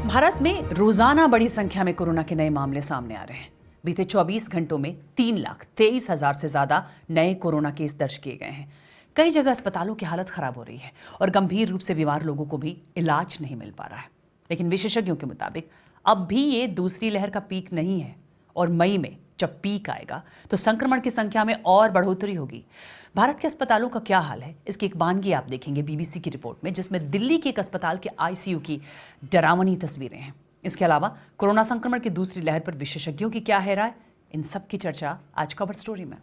भारत में रोजाना बड़ी संख्या में कोरोना के नए मामले सामने आ रहे हैं। बीते 24 घंटों में 3,23,000 से ज्यादा नए कोरोना केस दर्ज किए गए हैं। कई जगह अस्पतालों की हालत खराब हो रही है और गंभीर रूप से बीमार लोगों को भी इलाज नहीं मिल पा रहा है। लेकिन विशेषज्ञों के मुताबिक अब भी ये दूसरी लहर का पीक नहीं है और मई में जब पीक आएगा तो संक्रमण की संख्या में और बढ़ोतरी होगी। भारत के अस्पतालों का क्या हाल है, इसकी एक वानगी आप देखेंगे बीबीसी की रिपोर्ट में, जिसमें दिल्ली के एक अस्पताल के आईसीयू की डरावनी तस्वीरें हैं। इसके अलावा कोरोना संक्रमण की दूसरी लहर पर विशेषज्ञों की क्या है राय, इन सब की चर्चा आज कवर स्टोरी में।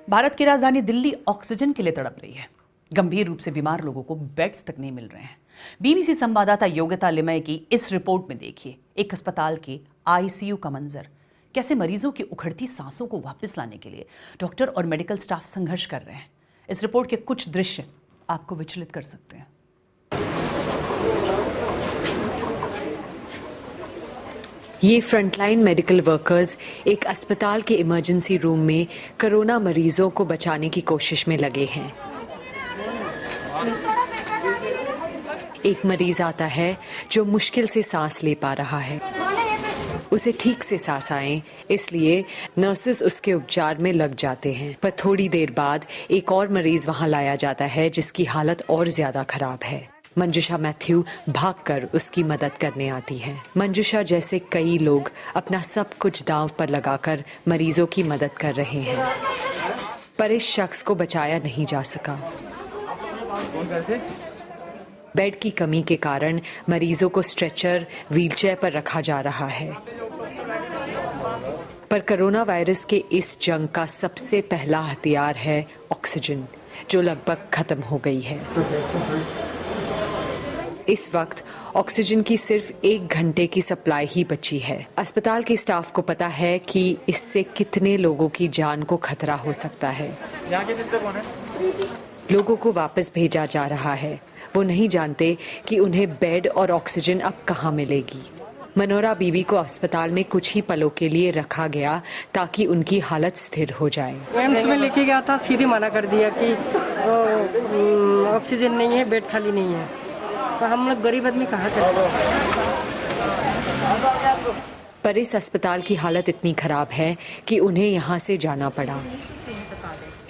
भारत की राजधानी दिल्ली ऑक्सीजन के लिए तड़प रही है। गंभीर रूप से बीमार लोगों को बेड्स तक नहीं मिल रहे हैं। बीबीसी संवाददाता योगिता लिमय की इस रिपोर्ट में देखिए एक अस्पताल के आईसीयू का मंजर। कैसे मरीजों की उखड़ती सांसों को वापस लाने के लिए डॉक्टर और मेडिकल स्टाफ संघर्ष कर रहे हैं। इस रिपोर्ट के कुछ दृश्य आपको विचलित कर सकते हैं। ये फ्रंटलाइन मेडिकल वर्कर्स एक अस्पताल के इमरजेंसी रूम में कोरोना मरीजों को बचाने की कोशिश में लगे हैं। एक मरीज आता है जो मुश्किल से सांस ले पा रहा है। उसे ठीक से सांस आए इसलिए नर्सेस उसके उपचार में लग जाते हैं। पर थोड़ी देर बाद एक और मरीज वहां लाया जाता है जिसकी हालत और ज्यादा खराब है। मंजुषा मैथ्यू भागकर उसकी मदद करने आती है। मंजुषा जैसे कई लोग अपना सब कुछ दांव पर लगाकर मरीजों की मदद कर रहे हैं, पर इस शख्स को बचाया नहीं जा सका। बेड की कमी के कारण मरीजों को स्ट्रेचर, व्हीलचेयर पर रखा जा रहा है। पर कोरोना वायरस के इस जंग का सबसे पहला हथियार है ऑक्सीजन, जो लगभग खत्म हो गई है। इस वक्त ऑक्सीजन की सिर्फ 1 घंटे की सप्लाई ही बची है। अस्पताल के स्टाफ को पता है कि इससे कितने लोगों की जान को खतरा हो सकता है। यहाँ के टीचर कौन है? लोगों को वापस भेजा जा रहा है। वो नहीं जानते कि उन्हें बेड और ऑक्सीजन अब कहाँ मिलेगी। मनोरा बीबी को अस्पताल में कुछ ही पलों के लिए रखा गया ताकि उनकी हालत स्थिर हो जाए। एम्स में लेके गया था, सीधे मना कर दिया कि ऑक्सीजन नहीं है, बेड खाली नहीं है। तो हम लोग गरीब आदमी कहाँ चले। पर इस अस्पताल की हालत इतनी खराब है कि उन्हें यहाँ से जाना पड़ा।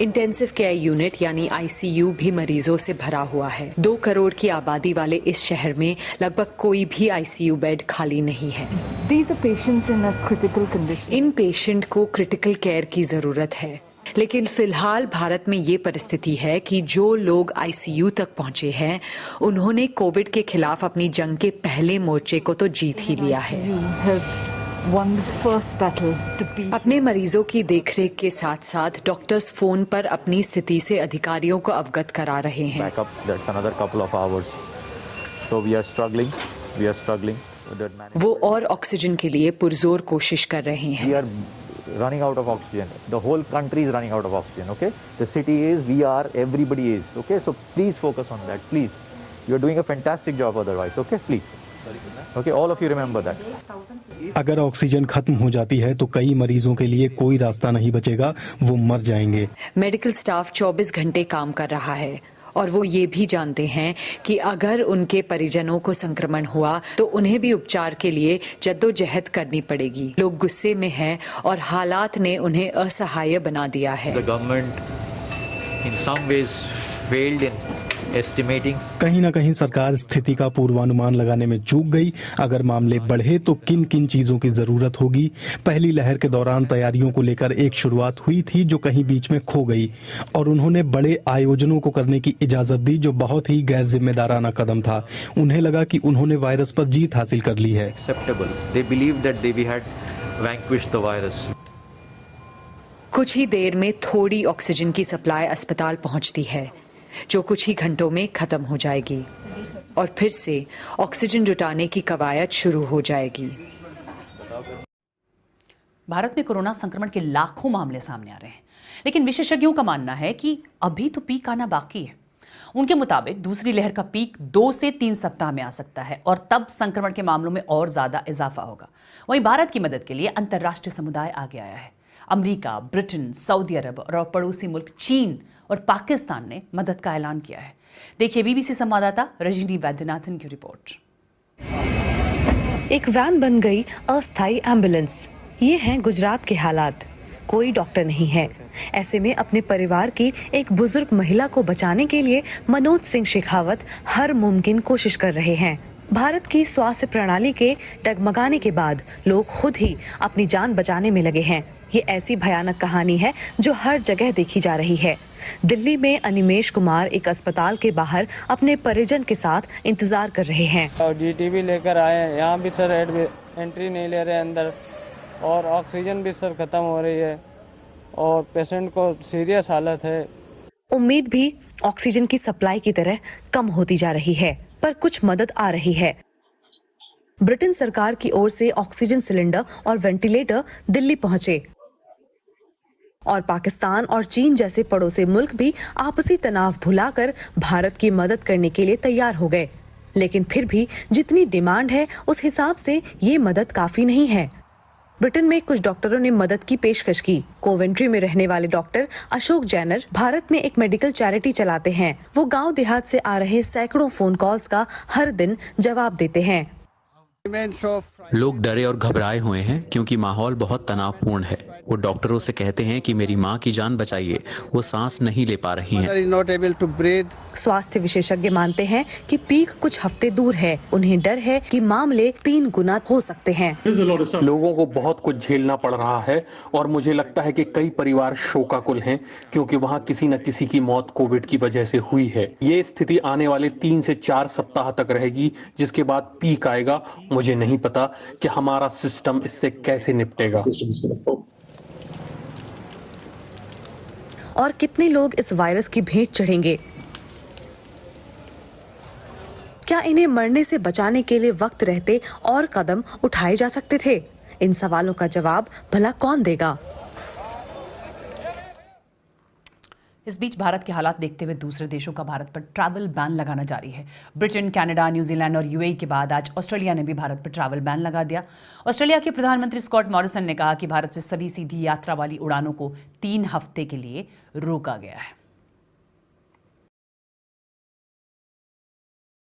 इंटेंसिव केयर यूनिट यानी आईसीयू भी मरीजों से भरा हुआ है। 2 करोड़ की आबादी वाले इस शहर में लगभग कोई भी आईसीयू बेड खाली नहीं है। इन पेशेंट को क्रिटिकल केयर की जरूरत है। लेकिन फिलहाल भारत में ये परिस्थिति है कि जो लोग आईसीयू तक पहुंचे हैं उन्होंने कोविड के खिलाफ अपनी जंग के पहले मोर्चे को तो जीत ही लिया है। अपने मरीजों की देखरेख के साथ साथ डॉक्टर्स फोन पर अपनी स्थिति से अधिकारियों को अवगत करा रहे हैं। वो और ऑक्सीजन के लिए पुरजोर कोशिश कर रहे हैं। Running out of oxygen. The whole country is running out of oxygen. Okay, the city is, we are, everybody is. Okay, so please focus on that. Please, you are doing a fantastic job. Otherwise, okay, please. Okay, all of you remember that. अगर oxygen खत्म हो जाती है तो कई मरीजों के लिए कोई रास्ता नहीं बचेगा, वो मर जाएंगे। मेडिकल स्टाफ 24 घंटे काम कर रहा है और वो ये भी जानते हैं कि अगर उनके परिजनों को संक्रमण हुआ तो उन्हें भी उपचार के लिए जद्दोजहद करनी पड़ेगी। लोग गुस्से में हैं और हालात ने उन्हें असहाय बना दिया है। The government in some ways failed in estimating. कहीं ना कहीं सरकार स्थिति का पूर्वानुमान लगाने में चूक गई। अगर मामले बढ़े तो किन किन चीजों की जरूरत होगी। पहली लहर के दौरान तैयारियों को लेकर एक शुरुआत हुई थी जो कहीं बीच में खो गई और उन्होंने बड़े आयोजनों को करने की इजाजत दी जो बहुत ही गैर जिम्मेदाराना कदम था। उन्हें लगा कि उन्होंने वायरस पर जीत हासिल कर ली है। They believed that we had vanquished the virus. कुछ ही देर में थोड़ी ऑक्सीजन की सप्लाई अस्पताल पहुंचती है जो कुछ ही घंटों में खत्म हो जाएगी और फिर से ऑक्सीजन जुटाने की कवायद शुरू हो जाएगी। भारत में कोरोना संक्रमण के लाखों मामले सामने आ रहे हैं, लेकिन विशेषज्ञों का मानना है कि अभी तो पीक आना बाकी है। उनके मुताबिक दूसरी लहर का पीक 2 से 3 सप्ताह में आ सकता है और तब संक्रमण के मामलों में और ज्यादा इजाफा होगा। वहीं भारत की मदद के लिए अंतर्राष्ट्रीय समुदाय आगे आया है। अमेरिका, ब्रिटेन, सऊदी अरब और पड़ोसी मुल्क चीन और पाकिस्तान ने मदद का ऐलान किया है। देखिए बीबीसी संवाददाता रजनी वैद्यनाथन की रिपोर्ट। एक वैन बन गई अस्थायी एम्बुलेंस। ये हैं गुजरात के हालात। कोई डॉक्टर नहीं है। ऐसे में अपने परिवार की एक बुजुर्ग महिला को बचाने के लिए मनोज सिंह शेखावत हर मुमकिन कोशिश कर रहे हैं। भारत की स्वास्थ्य प्रणाली के डगमगाने के बाद लोग खुद ही अपनी जान बचाने में लगे हैं। ये ऐसी भयानक कहानी है जो हर जगह देखी जा रही है। दिल्ली में अनिमेश कुमार एक अस्पताल के बाहर अपने परिजन के साथ इंतजार कर रहे हैं। DTP लेकर आए हैं, यहाँ भी सर एंट्री नहीं ले रहे अंदर, और ऑक्सीजन भी सर खत्म हो रही है और पेशेंट को सीरियस हालत है। उम्मीद भी ऑक्सीजन की सप्लाई की तरह कम होती जा रही है, पर कुछ मदद आ रही है। ब्रिटेन सरकार की ओर से ऑक्सीजन सिलेंडर और वेंटिलेटर दिल्ली पहुंचे और पाकिस्तान और चीन जैसे पड़ोसी मुल्क भी आपसी तनाव भुलाकर भारत की मदद करने के लिए तैयार हो गए। लेकिन फिर भी जितनी डिमांड है उस हिसाब से ये मदद काफी नहीं है। ब्रिटेन में कुछ डॉक्टरों ने मदद की पेशकश की। कोवेंट्री में रहने वाले डॉक्टर अशोक जैनर भारत में एक मेडिकल चैरिटी चलाते हैं। वो गांव देहात से आ रहे सैकड़ों फोन कॉल्स का हर दिन जवाब देते हैं। लोग डरे और घबराए हुए हैं क्योंकि माहौल बहुत तनावपूर्ण है। वो डॉक्टरों से कहते हैं कि मेरी माँ की जान बचाइए, वो सांस नहीं ले पा रही हैं। स्वास्थ्य विशेषज्ञ मानते हैं कि पीक कुछ हफ्ते दूर है। उन्हें डर है कि मामले 3 गुना हो सकते हैं। लोगों को बहुत कुछ झेलना पड़ रहा है और मुझे लगता है कि कई परिवार शोकाकुल हैं क्योंकि वहाँ किसी न किसी की मौत कोविड की वजह से हुई है। ये स्थिति आने वाले 3 से 4 सप्ताह तक रहेगी, जिसके बाद पीक आएगा। मुझे नहीं पता कि हमारा सिस्टम इससे कैसे निपटेगा। और कितने लोग इस वायरस की भेंट चढ़ेंगे? क्या इन्हें मरने से बचाने के लिए वक्त रहते और कदम उठाए जा सकते थे? इन सवालों का जवाब भला कौन देगा? इस बीच भारत के हालात देखते हुए दूसरे देशों का भारत पर ट्रैवल बैन लगाना जारी है। ब्रिटेन, कनाडा, न्यूजीलैंड और यूएई के बाद आज ऑस्ट्रेलिया ने भी भारत पर ट्रैवल बैन लगा दिया। ऑस्ट्रेलिया के प्रधानमंत्री स्कॉट मॉरिसन ने कहा कि भारत से सभी सीधी यात्रा वाली उड़ानों को 3 हफ्ते के लिए रोका गया है।